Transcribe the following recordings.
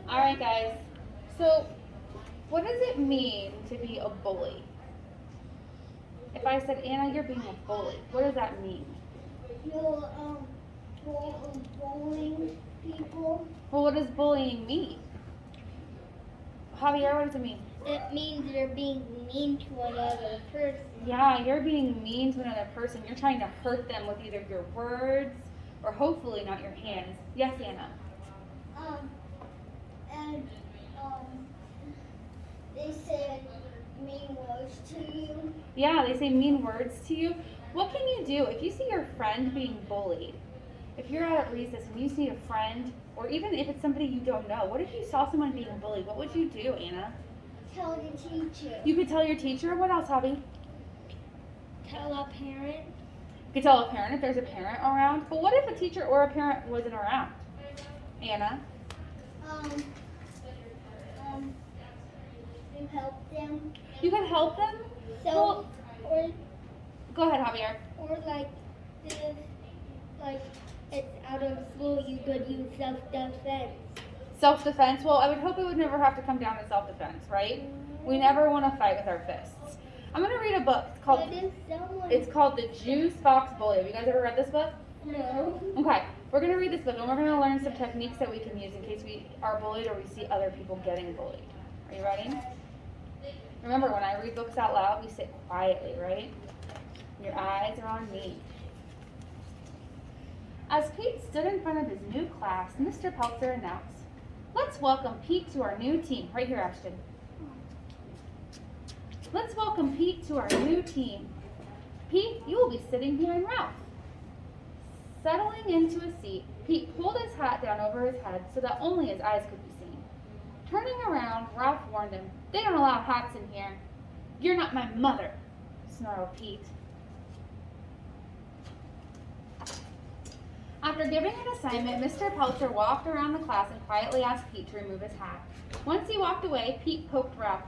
All right, guys. So, what does it mean to be a bully? If I said, Anna, you're being a bully, what does that mean? You're bullying people. Well, what does bullying mean? Javier, what does it mean? It means you're being mean to another person. Yeah, you're being mean to another person. You're trying to hurt them with either your words or hopefully not your hands. Yes, Anna. And they said mean words to you. Yeah, they say mean words to you. What can you do if you see your friend being bullied? If you're out at recess and you see a friend, or even if it's somebody you don't know, what if you saw someone being bullied? What would you do, Anna? Tell the teacher. You could tell your teacher. What else, Javi? Tell a parent. You could tell a parent if there's a parent around. But what if a teacher or a parent wasn't around? Anna? You help them. You could help them? So, or Go ahead, Javier. if it's out of school, you could use self-defense. Self-defense? Well, I would hope it would never have to come down to self-defense, right? We never want to fight with our fists. I'm going to read a book. It's called The Juice Box Bully. Have you guys ever read this book? No. Okay, we're going to read this book and we're going to learn some techniques that we can use in case we are bullied or we see other people getting bullied. Are you ready? Remember, when I read books out loud, we sit quietly, right? Your eyes are on me. As Pete stood in front of his new class, Mr. Peltzer announced, "Let's welcome Pete to our new team." Right here, Ashton. "Let's welcome Pete to our new team. Pete, you will be sitting behind Ralph." Settling into a seat, Pete pulled his hat down over his head so that only his eyes could be seen. Turning around, Ralph warned him, "They don't allow hats in here." "You're not my mother," snarled Pete. After giving an assignment, Mr. Peltzer walked around the class and quietly asked Pete to remove his hat. Once he walked away, Pete poked Ralph.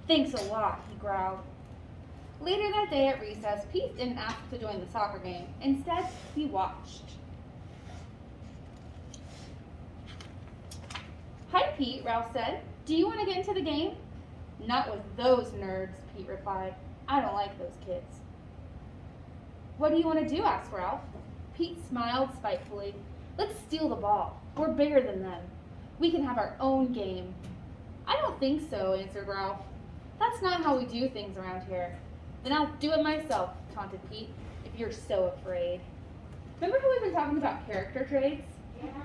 "Thanks a lot," he growled. Later that day at recess, Pete didn't ask to join the soccer game. Instead, he watched. "Hi, Pete," Ralph said. "Do you want to get into the game?" "Not with those nerds," Pete replied. "I don't like those kids." "What do you want to do?" asked Ralph. Pete smiled spitefully. "Let's steal the ball. We're bigger than them. We can have our own game." "I don't think so," answered Ralph. "That's not how we do things around here." "Then I'll do it myself," taunted Pete, "if you're so afraid." Remember how we've been talking about character traits?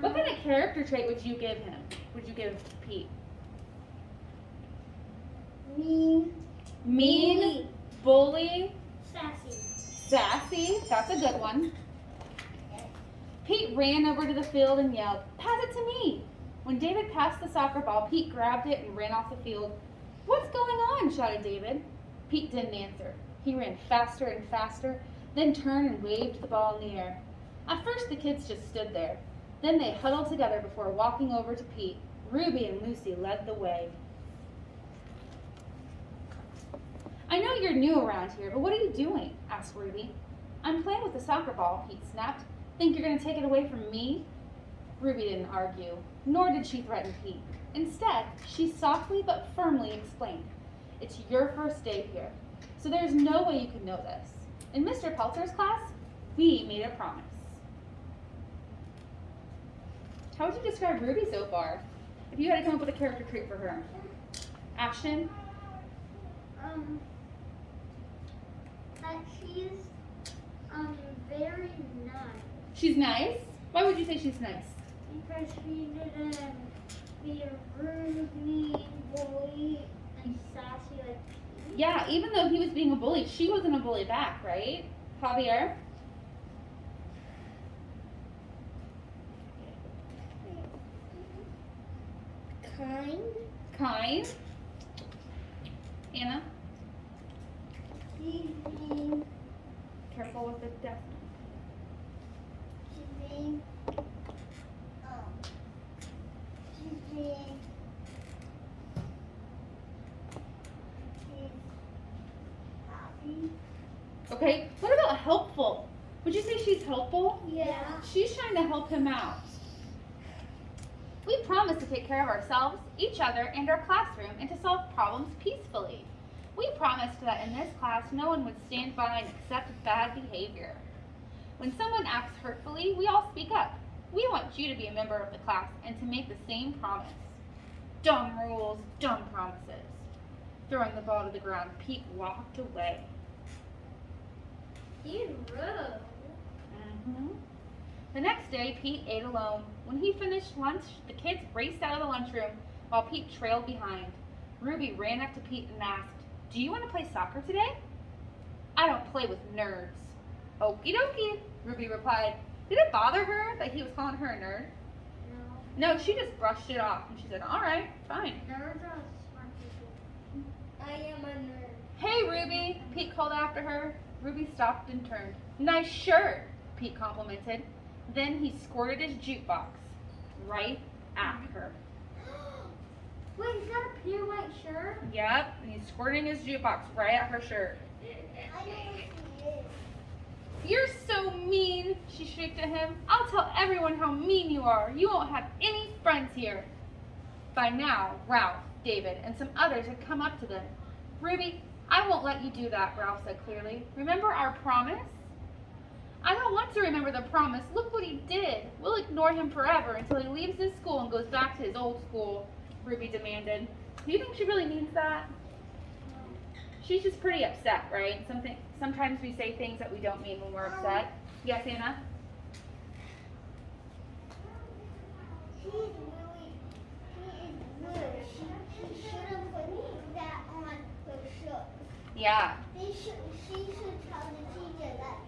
What kind of character trait would you give him? Would you give Pete? Mean. Mean, bully, Sassy. sassy. That's a good one. Pete ran over to the field and yelled, "Pass it to me!" When David passed the soccer ball, Pete grabbed it and ran off the field. "What's going on?" shouted David. Pete didn't answer. He ran faster and faster, then turned and waved the ball in the air. At first, the kids just stood there. Then they huddled together before walking over to Pete. Ruby and Lucy led the way. "I know you're new around here, but what are you doing?" asked Ruby. "I'm playing with the soccer ball," Pete snapped. "Think you're going to take it away from me?" Ruby didn't argue, nor did she threaten Pete. Instead, she softly but firmly explained, "It's your first day here, so there's no way you could know this. In Mr. Peltzer's class, we made a promise." How would you describe Ruby so far? If you had to come up with a character trait for her. Ashton? That she's very nice. She's nice? Why would you say she's nice? Because she didn't be rude, mean, bully, and sassy like Pete. Yeah, even though he was being a bully, she wasn't a bully back, right? Javier? Kind. Kind? Anna? She's being, Careful with the death. she's being, she's being, she's happy. Okay, what about helpful? Would you say she's helpful? Yeah. She's trying to help him out. We promise promise to take care of ourselves, each other, and our classroom, and to solve problems peacefully. We promised that in this class no one would stand by and accept bad behavior. When someone acts hurtfully, we all speak up. We want you to be a member of the class and to make the same promise. Dumb rules, dumb promises. Throwing the ball to the ground, Pete walked away. He's rude. The next day, Pete ate alone. When he finished lunch, the kids raced out of the lunchroom while Pete trailed behind. Ruby ran up to Pete and asked, "Do you want to play soccer today?" "I don't play with nerds." "Okie dokie," Ruby replied. Did it bother her that he was calling her a nerd? No. No, she just brushed it off and she said, "All right, fine." Nerds are smart people. I am a nerd. "Hey, Ruby," Pete called after her. Ruby stopped and turned. "Nice shirt," Pete complimented. Then he squirted his jukebox right at her. Wait, is that a pure white shirt? Yep, and he's squirting his jukebox right at her shirt. I know what she is. "You're so mean," she shrieked at him. "I'll tell everyone how mean you are. You won't have any friends here." By now, Ralph, David, and some others had come up to them. "Ruby, I won't let you do that," Ralph said clearly. "Remember our promise?" "I don't want to remember the promise. Look what he did. We'll ignore him forever until he leaves this school and goes back to his old school," Ruby demanded. Do you think she really means that? She's just pretty upset, right? Sometimes we say things that we don't mean when we're upset. Yes, Anna? She is rude. She shouldn't put that on her shirt. Yeah. She should tell the teacher that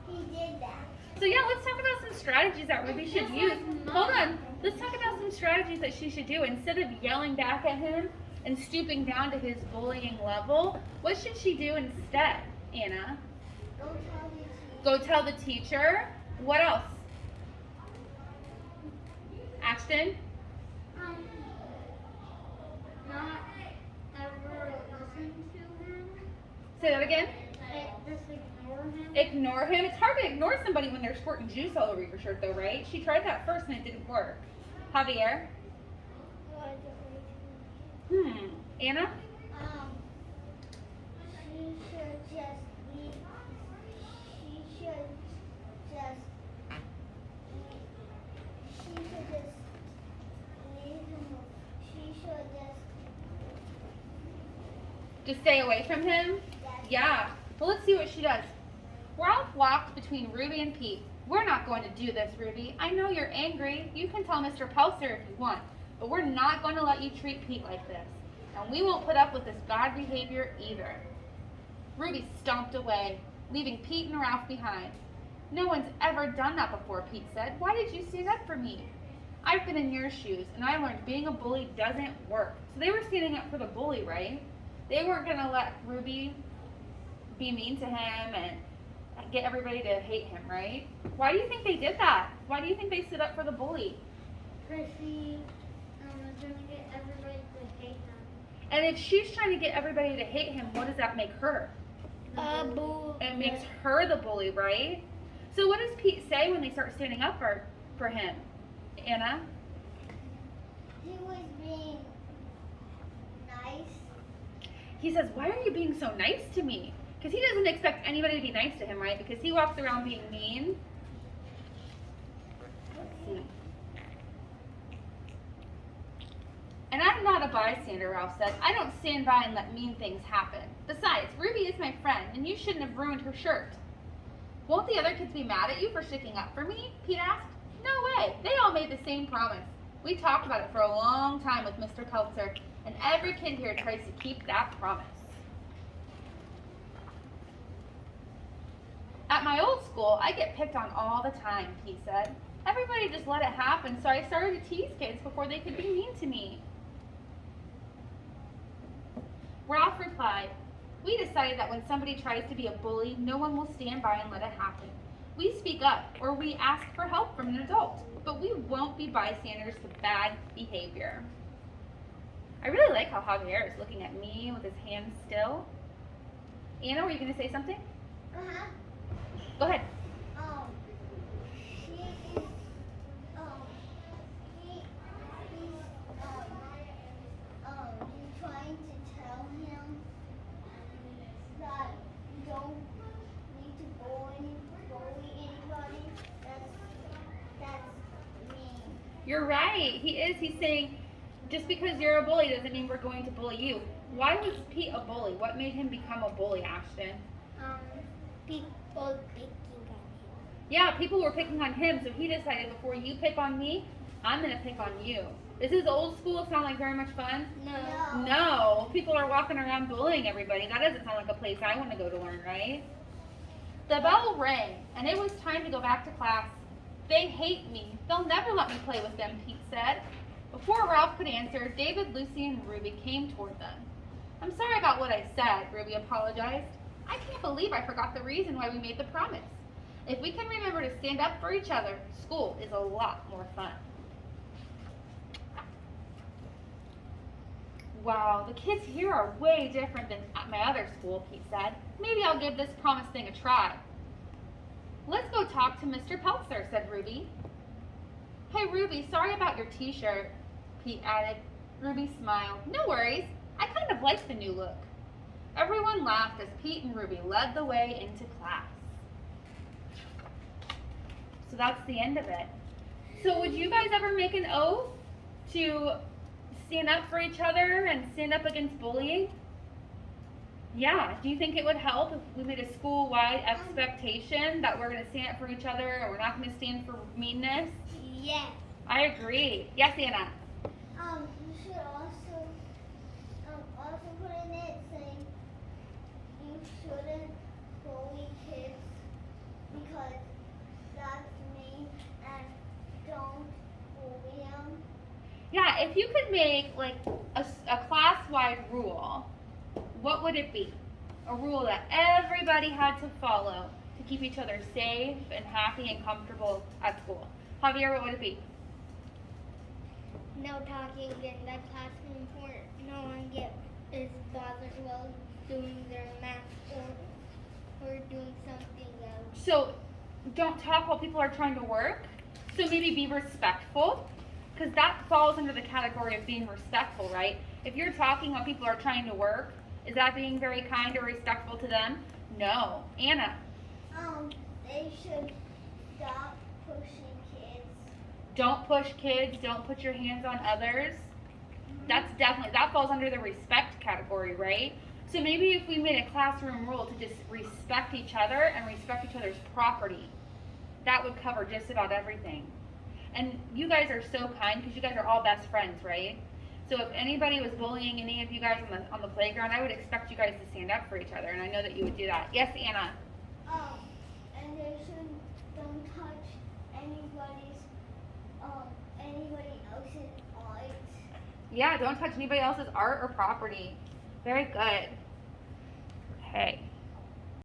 he did that. So yeah, let's talk about some strategies that Ruby should Just use. like Mom. Hold on. Let's talk about some strategies that she should do. Instead of yelling back at him and stooping down to his bullying level, what should she do instead, Anna? Go tell the teacher. Go tell the teacher. What else? Ashton? Not ever listen to him. Say that again. Just ignore him. Ignore him. It's hard to ignore somebody when they're squirting juice all over your shirt though, right? She tried that first and it didn't work. Javier? Anna? She should just leave. She should just. She should just leave him. She should Just stay away from him? Yeah. Well, let's see what she does. Ralph walked between Ruby and Pete. "We're not going to do this, Ruby. I know you're angry. You can tell Mr. Pelser if you want, but we're not going to let you treat Pete like this. And we won't put up with this bad behavior either." Ruby stomped away, leaving Pete and Ralph behind. "No one's ever done that before," Pete said. "Why did you stand up for me? I've been in your shoes, and I learned being a bully doesn't work." So they were standing up for the bully, right? They weren't going to let Ruby be mean to him and get everybody to hate him, right? Why do you think they did that? Why do you think they stood up for the bully? Because she was going to get everybody to hate him. And if she's trying to get everybody to hate him, what does that make her? It makes her the bully, right? So what does Pete say when they start standing up for him? Anna? He was being nice. He says, "Why are you being so nice to me?" Because he doesn't expect anybody to be nice to him, right? Because he walks around being mean. Let's see. "And I'm not a bystander," Ralph said. "I don't stand by and let mean things happen. Besides, Ruby is my friend, and you shouldn't have ruined her shirt." "Won't the other kids be mad at you for sticking up for me?" Pete asked. "No way. They all made the same promise. We talked about it for a long time with Mr. Peltzer, and every kid here tries to keep that promise." "At my old school, I get picked on all the time," Pete said. "Everybody just let it happen, so I started to tease kids before they could be mean to me." Ralph replied, "We decided that when somebody tries to be a bully, no one will stand by and let it happen. We speak up, or we ask for help from an adult, but we won't be bystanders to bad behavior." I really like how Javier is looking at me with his hands still. Anna, were you going to say something? Uh-huh. Go ahead. She is, You're right. He is. He's saying, just because you're a bully doesn't mean we're going to bully you. Why was Pete a bully? What made him become a bully, Ashton? People picking on him. Yeah, people were picking on him, so he decided before you pick on me, I'm going to pick on you. Is this old school sound like very much fun? No. No. People are walking around bullying everybody. That doesn't sound like a place I want to go to learn, right? The bell rang, and it was time to go back to class. They hate me. They'll never let me play with them, Pete said. Before Ralph could answer, David, Lucy, and Ruby came toward them. I'm sorry about what I said, Ruby apologized. I can't believe I forgot the reason why we made the promise. If we can remember to stand up for each other, school is a lot more fun. Wow, the kids here are way different than at my other school, Pete said. Maybe I'll give this promise thing a try. Let's go talk to Mr. Peltzer, said Ruby. Hey, Ruby, sorry about your t-shirt, Pete added. Ruby smiled. No worries. I kind of like the new look. Everyone laughed as Pete and Ruby led the way into class. So that's the end of it. So would you guys ever make an oath to stand up for each other and stand up against bullying? Yeah. Do you think it would help if we made a school-wide expectation that we're going to stand up for each other and we're not going to stand for meanness? Yes. I agree. Yes, Anna. You should also put in it saying you shouldn't bully kids because that's mean and don't bully them. Yeah, if you could make like a class-wide rule, what would it be? A rule that everybody had to follow to keep each other safe and happy and comfortable at school. Javier, what would it be? No talking in the classroom for no one is bothered while doing their math or doing something else. So, don't talk while people are trying to work. So maybe be respectful, because that falls under the category of being respectful, right? If you're talking while people are trying to work, is that being very kind or respectful to them? No. Anna? They should stop pushing kids. Don't push kids. Don't put your hands on others. That falls under the respect category, right? So maybe if we made a classroom rule to just respect each other and respect each other's property, that would cover just about everything. And you guys are so kind because you guys are all best friends, right? So if anybody was bullying any of you guys on the playground, I would expect you guys to stand up for each other, and I know that you would do that. Yes, Anna? And they should don't touch anybody else's art. Yeah, don't touch anybody else's art or property. Very good. Okay.